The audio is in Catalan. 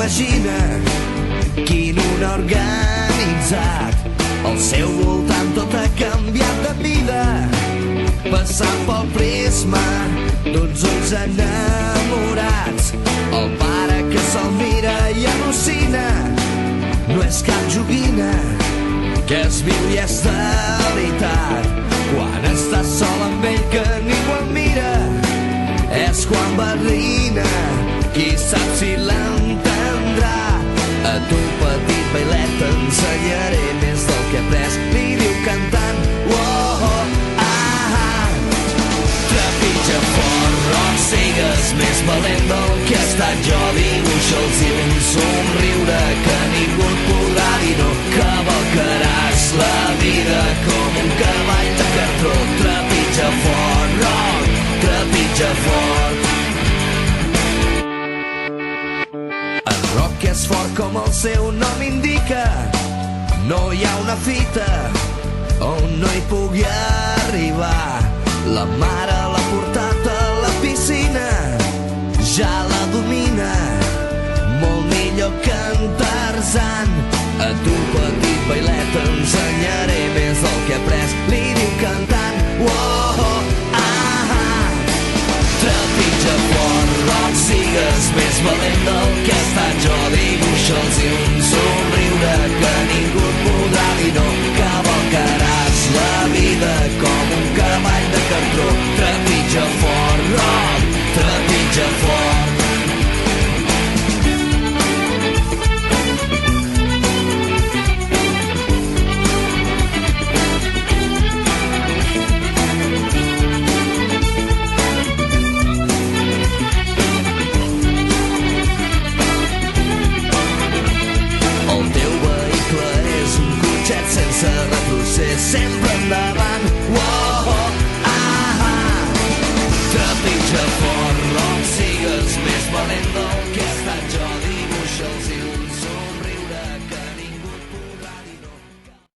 imagina quin un organitzat. Al seu voltant tot ha canviat de vida, passant pel prisma d'uns ulls enamorats. El pare que se'l mira i al·lucina no és cap joguina, que es viu i és de veritat. Quan estàs sol amb ell que ningú el mira, és quan barrina, qui sap si l'entendrà. A tu petit bailet t'ensenyaré més del que he après, li diu cantant. Oh, oh, ah, ah. Trepitja fort, rock, sigues més valent del que he estat jo. Dibuixa'ls i un somriure que ningú et podrà dir no. Cavalcaràs la vida com un cavall de cartró. Trepitja fort, rock, trepitja fort. En rock és fort com el seu nom indica, no hi ha una fita on no hi pugui arribar. La mare l'ha portat a la piscina, ja la domina, molt millor que en Tarzan.